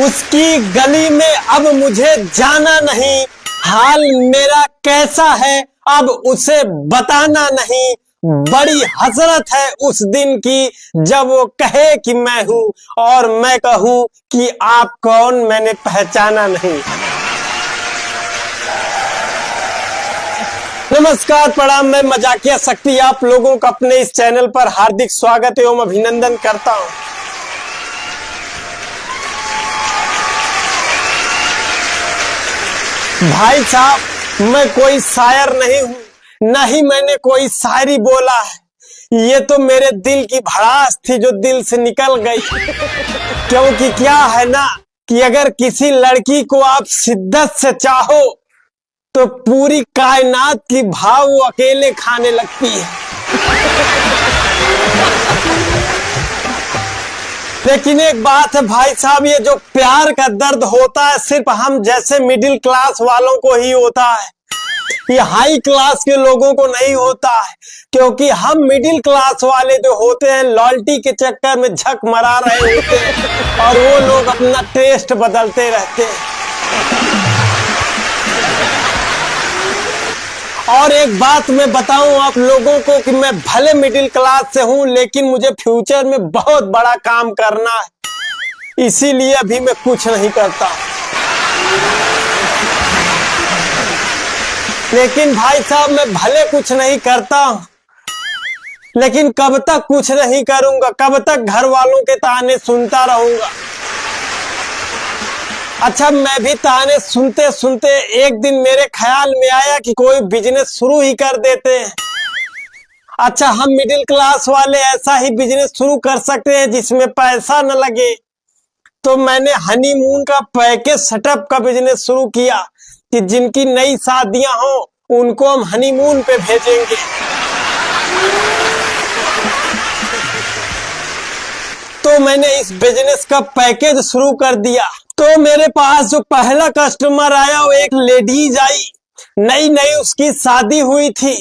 उसकी गली में अब मुझे जाना नहीं, हाल मेरा कैसा है अब उसे बताना नहीं। बड़ी हसरत है उस दिन की जब वो कहे कि मैं हूं और मैं कहूं कि आप कौन, मैंने पहचाना नहीं। नमस्कार, प्रणाम, मैं मजाकिया शक्ति आप लोगों का अपने इस चैनल पर हार्दिक स्वागत एवं अभिनंदन करता हूं। भाई साहब, मैं कोई शायर नहीं हूं, न ही मैंने कोई शायरी बोला है। ये तो मेरे दिल की भड़ास थी जो दिल से निकल गई। क्योंकि क्या है ना कि अगर किसी लड़की को आप शिद्दत से चाहो तो पूरी कायनात की भाव वो अकेले खाने लगती है। लेकिन एक बात है भाई साहब, ये जो प्यार का दर्द होता है सिर्फ हम जैसे मिडिल क्लास वालों को ही होता है, ये हाई क्लास के लोगों को नहीं होता है। क्योंकि हम मिडिल क्लास वाले जो होते हैं लॉयल्टी के चक्कर में झक मरा रहे होते हैं और वो लोग अपना टेस्ट बदलते रहते हैं। और एक बात मैं बताऊं आप लोगों को कि मैं भले मिडिल क्लास से हूं लेकिन मुझे फ्यूचर में बहुत बड़ा काम करना है, इसीलिए अभी मैं कुछ नहीं करता। लेकिन भाई साहब, मैं भले कुछ नहीं करता हूं लेकिन कब तक कुछ नहीं करूंगा, कब तक घर वालों के ताने सुनता रहूंगा। अच्छा, मैं भी ताने सुनते सुनते एक दिन मेरे ख्याल में आया कि कोई बिजनेस शुरू ही कर देते हैं। अच्छा, हम मिडिल क्लास वाले ऐसा ही बिजनेस शुरू कर सकते हैं जिसमें पैसा न लगे। तो मैंने हनीमून का पैकेज सेटअप का बिजनेस शुरू किया कि जिनकी नई शादियां हो उनको हम हनीमून पे भेजेंगे। तो मैंने इस बिजनेस का पैकेज शुरू कर दिया। तो मेरे पास जो पहला कस्टमर आया वो एक लेडीज आई, नई नई उसकी शादी हुई थी।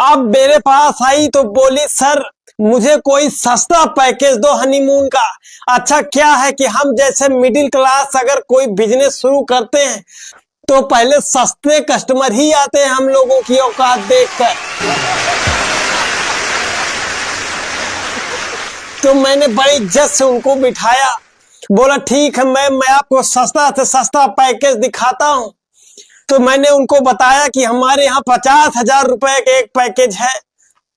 अब मेरे पास आई तो बोली, सर मुझे कोई सस्ता पैकेज दो हनीमून का। अच्छा, क्या है कि हम जैसे मिडिल क्लास अगर कोई बिजनेस शुरू करते हैं तो पहले सस्ते कस्टमर ही आते हैं हम लोगों की औकात देखकर। तो मैंने बड़ी इज्जत से उनको बिठाया, बोला ठीक है मैम, मैं आपको सस्ता से सस्ता पैकेज दिखाता हूं। तो मैंने उनको बताया कि हमारे यहाँ 50,000 रुपए का एक पैकेज है।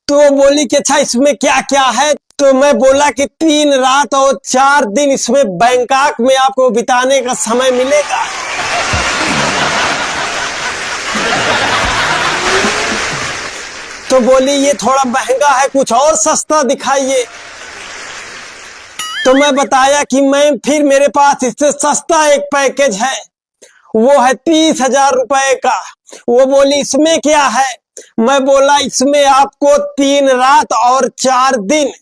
तो वो बोली कि अच्छा इसमें क्या क्या है। तो मैं बोला कि 3 रात और 4 दिन इसमें बैंकॉक में आपको बिताने का समय मिलेगा। तो बोली ये थोड़ा महंगा है, कुछ और सस्ता दिखाइए। तो मैं बताया कि मैम फिर मेरे पास इससे सस्ता एक पैकेज है, वो है 30,000 रुपए का। वो बोली इसमें क्या है। मैं बोला इसमें आपको 3 रात और 4 दिन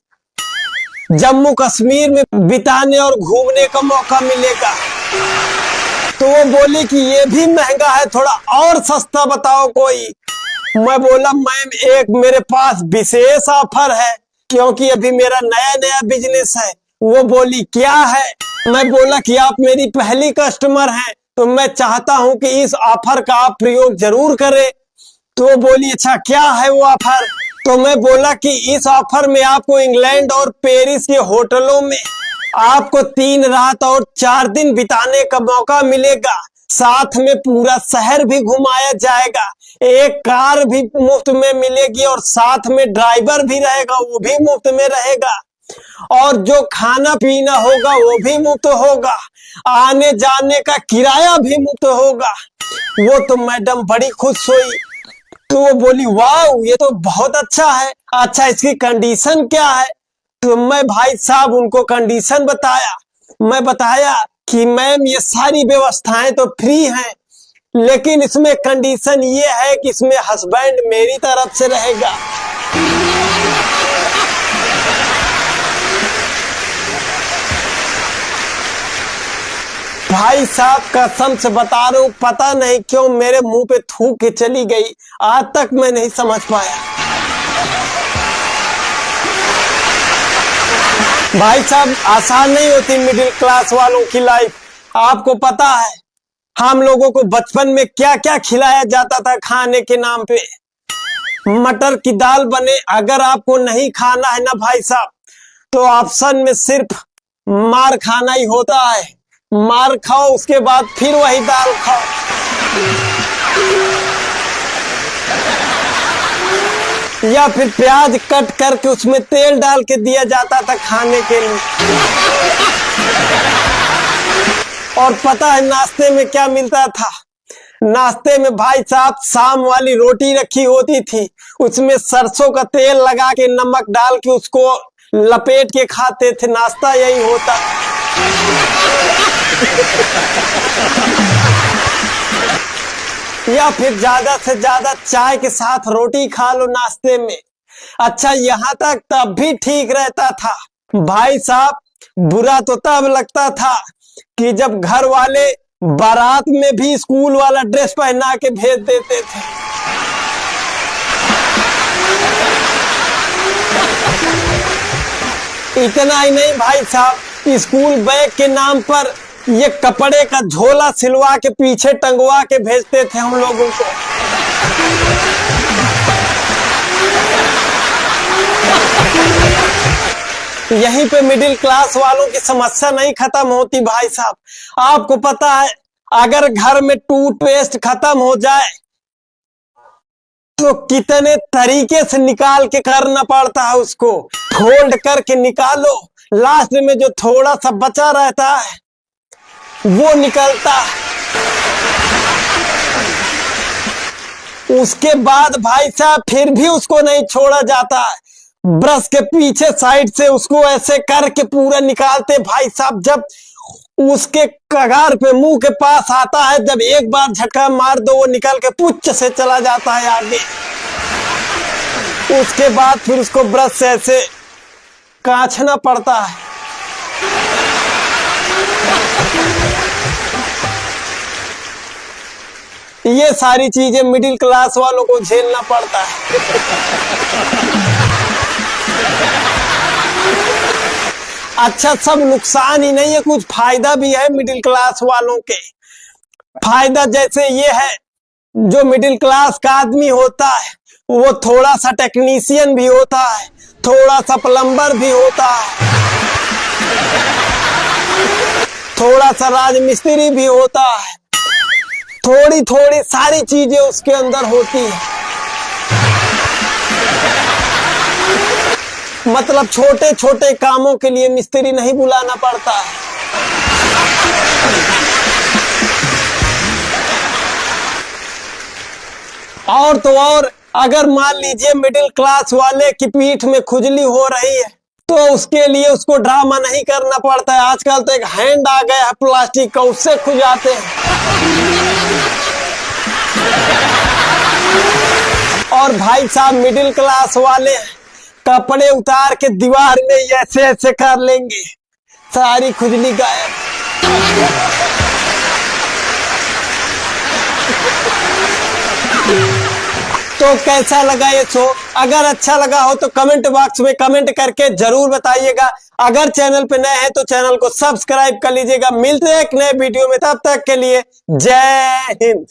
जम्मू कश्मीर में बिताने और घूमने का मौका मिलेगा। तो वो बोली कि ये भी महंगा है, थोड़ा और सस्ता बताओ कोई। मैं बोला मैम एक मेरे पास विशेष ऑफर है क्योंकि अभी मेरा नया नया बिजनेस है। वो बोली क्या है। मैं बोला कि आप मेरी पहली कस्टमर हैं तो मैं चाहता हूं कि इस ऑफर का आप प्रयोग जरूर करें। तो वो बोली अच्छा क्या है वो ऑफर। तो मैं बोला कि इस ऑफर में आपको इंग्लैंड और पेरिस के होटलों में आपको 3 रात और 4 दिन बिताने का मौका मिलेगा, साथ में पूरा शहर भी घुमाया जाएगा, एक कार भी मुफ्त में मिलेगी और साथ में ड्राइवर भी रहेगा, वो भी मुफ्त में रहेगा, और जो खाना पीना होगा वो भी मुफ्त होगा, आने जाने का किराया भी मुफ्त होगा। वो तो मैडम बड़ी खुश हुई। तो वो बोली वाह ये तो बहुत अच्छा है। अच्छा इसकी कंडीशन क्या है। तो मैं भाई साहब उनको कंडीशन बताया। मैं बताया कि मैम ये सारी व्यवस्थाएं तो फ्री हैं लेकिन इसमें कंडीशन ये है कि इसमें हस्बैंड मेरी तरफ से रहेगा। भाई साहब कसम से बता रहा हूं, पता नहीं क्यों मेरे मुंह पे थूक के चली गई, आज तक मैं नहीं समझ पाया। भाई साहब आसान नहीं होती मिडिल क्लास वालों की लाइफ। आपको पता है हम लोगों को बचपन में क्या क्या खिलाया जाता था खाने के नाम पे? मटर की दाल बने। अगर आपको नहीं खाना है ना भाई साहब, तो ऑप्शन में सिर्फ मार खाना ही होता है। मार खाओ, उसके बाद फिर वही दाल खाओ। या फिर प्याज कट करके उसमें तेल डाल के दिया जाता था खाने के लिए। और पता है नाश्ते में क्या मिलता था? नाश्ते में भाई साहब शाम वाली रोटी रखी होती थी, उसमें सरसों का तेल लगा के नमक डाल के उसको लपेट के खाते थे। नाश्ता यही होता। या फिर ज्यादा से ज्यादा चाय के साथ रोटी खा लो नाश्ते में। अच्छा, यहाँ तक तब भी ठीक रहता था भाई साहब। बुरा तो तब लगता था कि जब घर वाले बारात में भी स्कूल वाला ड्रेस पहना के भेज देते थे। इतना ही नहीं भाई साहब, स्कूल बैग के नाम पर ये कपड़े का झोला सिलवा के पीछे टंगवा के भेजते थे हम लोगों को। यहीं पे मिडिल क्लास वालों की समस्या नहीं खत्म होती भाई साहब। आपको पता है अगर घर में टूथपेस्ट खत्म हो जाए तो कितने तरीके से निकाल के करना पड़ता है। उसको फोल्ड करके निकालो, लास्ट में जो थोड़ा सा बचा रहता है वो निकलता है। उसके बाद भाई साहब फिर भी उसको नहीं छोड़ा जाता है। ब्रश के पीछे साइड से उसको ऐसे करके पूरा निकालते भाई साहब। जब उसके कगार पे मुंह के पास आता है, जब एक बार झटका मार दो वो निकल के पुच्छ से चला जाता है आगे। उसके बाद फिर उसको ब्रश से ऐसे काछना पड़ता है। ये सारी चीजें मिडिल क्लास वालों को झेलना पड़ता है। अच्छा, सब नुकसान ही नहीं है, कुछ फायदा भी है मिडिल क्लास वालों के। फायदा जैसे ये है, जो मिडिल क्लास का आदमी होता है वो थोड़ा सा टेक्नीशियन भी होता है, थोड़ा सा प्लम्बर भी होता है, थोड़ा सा राजमिस्त्री भी होता है। थोड़ी थोड़ी सारी चीजें उसके अंदर होती है। मतलब छोटे छोटे कामों के लिए मिस्त्री नहीं बुलाना पड़ता है। और तो और, अगर मान लीजिए मिडिल क्लास वाले की पीठ में खुजली हो रही है तो उसके लिए उसको ड्रामा नहीं करना पड़ता है। आजकल तो एक हैंड आ गया है प्लास्टिक का, उससे खुजाते हैं। और भाई साहब मिडिल क्लास वाले कपड़े उतार के दीवार में ऐसे ऐसे कर लेंगे, सारी खुजली गायब। तो कैसा लगा ये शो? अगर अच्छा लगा हो तो कमेंट बॉक्स में कमेंट करके जरूर बताइएगा। अगर चैनल पे नए हैं तो चैनल को सब्सक्राइब कर लीजिएगा। मिलते हैं एक नए वीडियो में, तब तक के लिए जय हिंद।